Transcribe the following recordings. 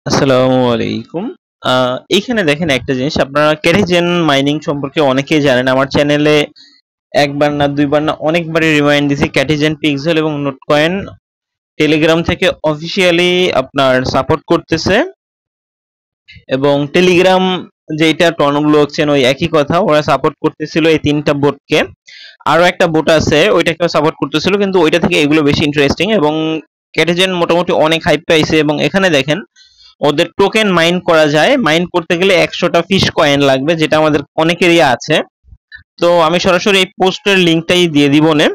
আসসালামু আলাইকুম। এইখানে দেখেন একটা জিনিস, আপনারা কেটিজেন মাইনিং সম্পর্কে অনেকেই জানেন। আমার চ্যানেলে একবার না দুইবার না অনেকবারই রিমাইন্ড দিছি। ক্যাটিজেন পিক্সেল এবং নোটকয়েন টেলিগ্রাম থেকে অফিসিয়ালি আপনার সাপোর্ট করতেছে, এবং টেলিগ্রাম যেটা টন ব্লকচেন ওই একই কথা, ওরা সাপোর্ট করতেছিল এই তিনটা বোটকে। আরো একটা বোট আছে ওইটাকেও সাপোর্ট করতেছিল, কিন্তু ওইটা থেকে এগুলো বেশি ইন্টারেস্টিং। এবং ক্যাটিজেন মোটামুটি অনেক হাইপ পাইছে, এবং এখানে দেখেন ওদের টোকেন মাইন করা যায়। মাইন করতে গেলে 100টা ফিশ কয়েন লাগবে, যেটা আমাদের অনেকেরই আছে। তো আমি সরাসরি এই পোস্টের লিংকটাই দিয়ে দিব নে।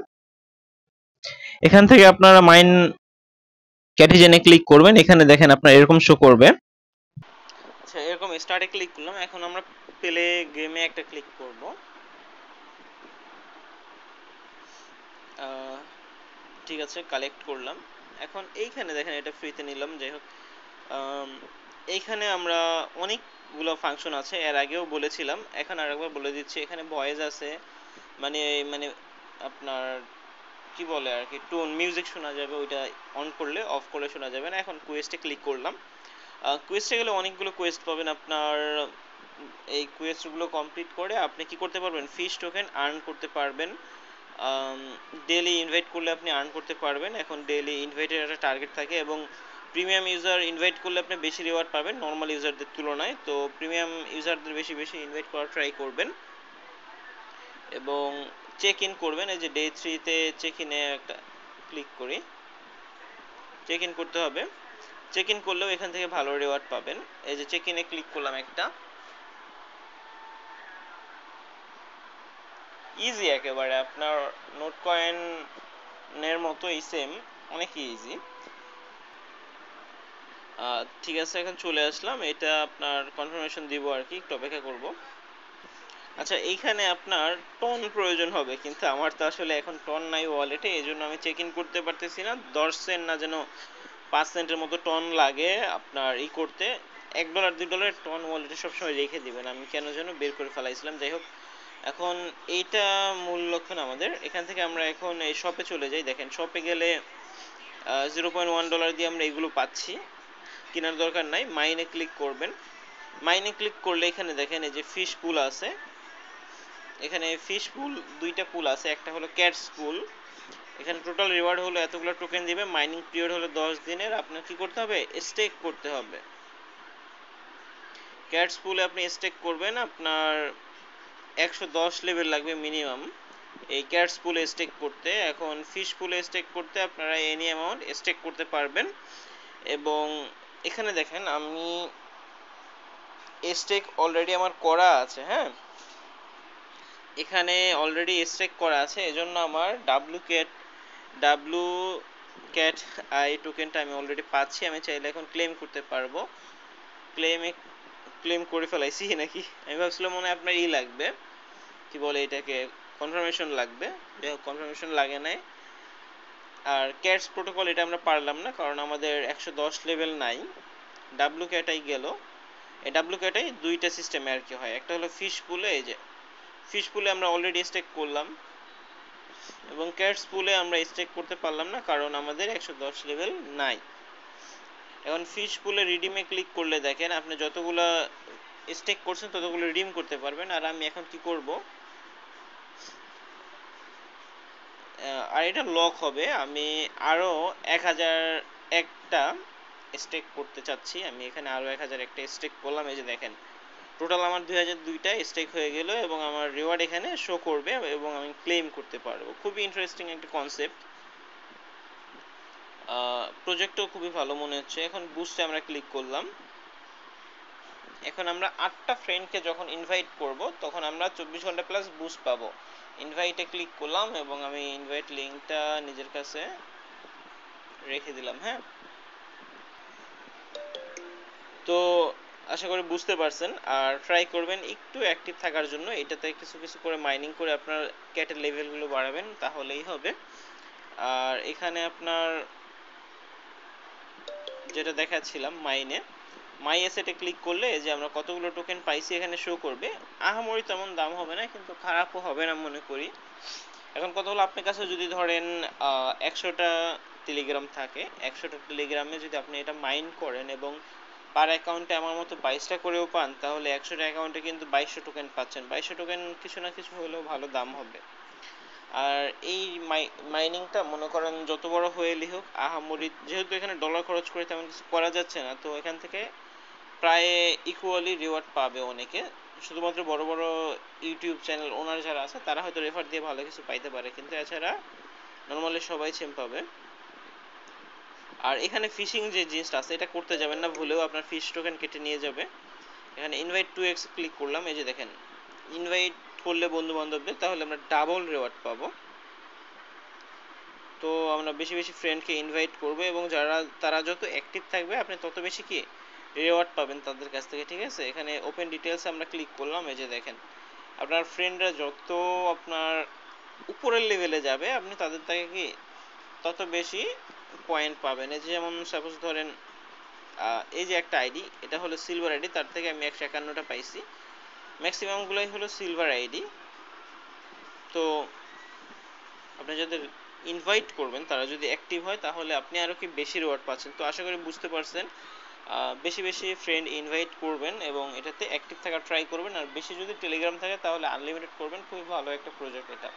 এখান থেকে আপনারা মাইন ক্যাটিজেনে ক্লিক করবেন, এখানে দেখেন আপনার এরকম শো করবে। আচ্ছা, এরকম স্টার্টে ক্লিক করলাম। এখন আমরা প্লে গেমে একটা ক্লিক করব। ঠিক আছে, কালেক্ট করলাম। এখন এইখানে দেখেন এটা ফ্রিতে নিলাম, যাই হোক। আম, এইখানে আমরা অনেকগুলো ফাংশন আছে, এর আগেও বলেছিলাম, এখন আরেকবার বলে দিচ্ছি। এখানে ভয়েস আছে, মানে মানে আপনার কি বলে আর কি, টোন মিউজিক শোনা যাবে, ওইটা অন করলে, অফ করলে শোনা যাবে না। এখন কোয়েস্টে ক্লিক করলাম। কোয়েস্টে গেলে অনেকগুলো কোয়েস্ট পাবেন আপনার। এই কোয়েস্টগুলো কমপ্লিট করে আপনি কি করতে পারবেন, ফিশ টোকেন আর্ন করতে পারবেন। ডেইলি ইনভাইট করলে আপনি আর্ন করতে পারবেন। এখন ডেইলি ইনভাইটের একটা টার্গেট থাকে, এবং প্রিমিয়াম ইউজার ইনভাইট করলে আপনি বেশি রিওয়ার্ড পাবেন নর্মাল ইউজারদের তুলনায়। তো প্রিমিয়াম ইউজারদের বেশি বেশি ইনভাইট করার ট্রাই করবেন, এবং চেক ইন করবেন। এই যে ডে 3-তে চেক ইনে একটা ক্লিক করি, চেক ইন করতে হবে। চেক ইন করলেও এখান থেকে ভালো রিওয়ার্ড পাবেন। এই যে চেক ইনে ক্লিক করলাম একটা, ইজি একেবারে, আপনার নোট কয়েনের মতোই সেম, অনেক ইজি। ঠিক আছে, এখন চলে আসলাম। এটা আপনার কনফার্মেশন দিব আর কি, একটু অপেক্ষা করব। আচ্ছা, এইখানে আপনার টন প্রয়োজন হবে, কিন্তু আমার তো আসলে এখন টন নাই ওয়ালেটে, এই জন্য আমি চেক ইন করতে পারতেছি না। 10 সেন্ট না যেন 5 সেন্টের মতো টন লাগে আপনার ই করতে। $1 $2 টন ওয়ালেটে সবসময় রেখে দিবেন, আমি কেন যেন বের করে ফেলাইছিলাম। যাই হোক, এখন এইটা মূল লক্ষণ আমাদের। এখান থেকে আমরা এখন এই শপে চলে যাই। দেখেন শপে গেলে $0.1 দিয়ে আমরা এগুলো পাচ্ছি, কেনার দরকার নাই। মাইনে ক্লিক করবেন। মাইনে ক্লিক করলে এখানে দেখেন এই যে ফিশ পুল আছে। এখানে ফিশ পুল, দুইটা পুল আছে, একটা হলো ক্যাটস পুল। এখানে টোটাল রিওয়ার্ড হলো এতগুলো টোকেন দিবে, মাইনিং পিরিয়ড হলো 10 দিনের। আপনার কি করতে হবে, স্টেক করতে হবে। ক্যাটস পুলে আপনি স্টেক করবেন, আপনার 110 লেভেল লাগবে মিনিমাম এই ক্যাটস পুলে স্টেক করতে। এখন ফিশ পুলে স্টেক করতে আপনারা এনি অ্যামাউন্ট স্টেক করতে পারবেন। এবং এখানে দেখেন আমি স্টেক অলরেডি আমার করা আছে, হ্যাঁ, এখানে অলরেডি স্টেক করা আছে, এজন্য আমার ডাব্লু ক্যাট আই টোকেনটা আমি অলরেডি পাচ্ছি। আমি চাইলে এখন ক্লেম করতে পারবো। ক্লেমে ক্লেম করে ফেলাইছি নাকি, আমি ভাবছিলাম মনে হয় আপনার ই লাগবে, কি বলে এটাকে, কনফার্মেশন লাগবে। যাই হোক, কনফার্মেশন লাগে নাই। আর ক্যাটস প্রোটোকল এটা আমরা পারলাম না, কারণ আমাদের 110 লেভেল নাই। ডাব্লু ক্যাটাই গেল। এই ডাব্লু ক্যাটাই দুইটা সিস্টেমে আর কি হয়, একটা হলো ফিশ পুলে, এই যে ফিশ পুলে আমরা অলরেডি স্টেক করলাম, এবং ক্যাটস পুলে আমরা স্টেক করতে পারলাম না কারণ আমাদের 110 লেভেল নাই। এখন ফিশ পুলে রিডিমে ক্লিক করলে দেখেন আপনি যতগুলা স্টেক করছেন ততগুলো রিডিম করতে পারবেন। আর আমি এখন কি করব, আর এটা লক হবে, আমি আরো 1001টা স্টেক করতে চাচ্ছি। আমি এখানে আরো 1001টা স্টেক করলাম। এই যে দেখেন টোটাল আমার 2002টা স্টেক হয়ে গেল, এবং আমার রিওয়ার্ড এখানে শো করবে, এবং আমি ক্লেম করতে পারবো। খুবই ইন্টারেস্টিং একটা কনসেপ্ট। প্রজেক্টও খুবই ভালো মনে হচ্ছে। এখন বুস্টে আমরা ক্লিক করলাম। এখন আমরা 8টা ফ্রেন্ডকে যখন ইনভাইট করব তখন আমরা 24 ঘন্টা প্লাস বুস্ট পাবো। ইনভাইটে ক্লিক করলাম, এবং আমি ইনভাইট লিঙ্কটা নিজের কাছে রেখে দিলাম, হ্যাঁ। তো আশা করি বুঝতে পারছেন, আর ট্রাই করবেন একটু অ্যাক্টিভ থাকার জন্য। এটাতে কিছু কিছু করে মাইনিং করে আপনার ক্যাটের লেভেলগুলো বাড়াবেন, তাহলেই হবে। আর এখানে আপনার যেটা দেখাচ্ছিলাম মাই অ্যাসেটে ক্লিক করলে যে আমরা কতগুলো টোকেন পাইছি এখানে শো করবে। আহামরি তেমন দাম হবে না, কিন্তু খারাপও হবে না মনে করি। এখন কথা হলো, আপনার কাছে যদি ধরেন 100টা টেলিগ্রাম থাকে, 100টা টেলিগ্রামে যদি আপনি এটা মাইন করেন এবং পার অ্যাকাউন্টে আমার মতো 22টা করেও পান, তাহলে 100টা অ্যাকাউন্টে কিন্তু 2200 টোকেন পাচ্ছেন। 2200 টোকেন কিছু না কিছু হলেও ভালো দাম হবে। আর এই মাইনিংটা মনে করেন যত বড় হয়ে লিখুক, আহামরি যেহেতু এখানে ডলার খরচ করে তেমন কিছু করা যাচ্ছে না, তো এখান থেকে প্রায় ইকুয়ালি রিওয়ার্ড পাবে অনেকে। শুধুমাত্র বড় বড় ইউটিউব চ্যানেল ওনার যারা আছে তারা হয়তো রেফার দিয়ে ভালো কিছু পাইতে পারে, কিন্তু এছাড়া নর্মালি সবাই সেম পাবে। আর এখানে ফিশিং যে জিনিসটা আছে এটা করতে যাবেন না ভুলেও, আপনার ফিশ টোকেন কেটে নিয়ে যাবে। এখানে ইনভাইট টু এক্স ক্লিক করলাম, এই যে দেখেন ইনভাইট করলে বন্ধু বান্ধবদের, তাহলে আমরা ডাবল রিওয়ার্ড পাবো। তো আমরা বেশি বেশি ফ্রেন্ডকে ইনভাইট করবো, এবং তারা যত অ্যাক্টিভ থাকবে আপনি তত বেশি কি রিওয়ার্ড পাবেন তাদের কাছ থেকে, ঠিক আছে। এখানে ওপেন ডিটেলস আমরা ক্লিক করলাম, এই যে দেখেন আপনার ফ্রেন্ডরা যত আপনার উপরের লেভেলে যাবে আপনি তাদের থেকে কি তত বেশি পয়েন্ট পাবেন। এই যে যেমন সাপোজ ধরেন এই যে একটা আইডি, এটা হলো সিলভার আইডি, তার থেকে আমি 151টা পাইছি। ম্যাক্সিমাম গুলাই হলো সিলভার আইডি। তো আপনি যাদের ইনভাইট করবেন তারা যদি অ্যাক্টিভ হয় তাহলে আপনি আরো কি বেশি রিওয়ার্ড পাচ্ছেন। তো আশা করি বুঝতে পারছেন। বেশি বেশি ফ্রেন্ড ইনভাইট করবেন এবং এটাতে অ্যাক্টিভ থাকার ট্রাই করবেন, আর বেশি যদি টেলিগ্রাম থাকে তাহলে আনলিমিটেড করবেন। খুবই ভালো একটা প্রজেক্ট এটা।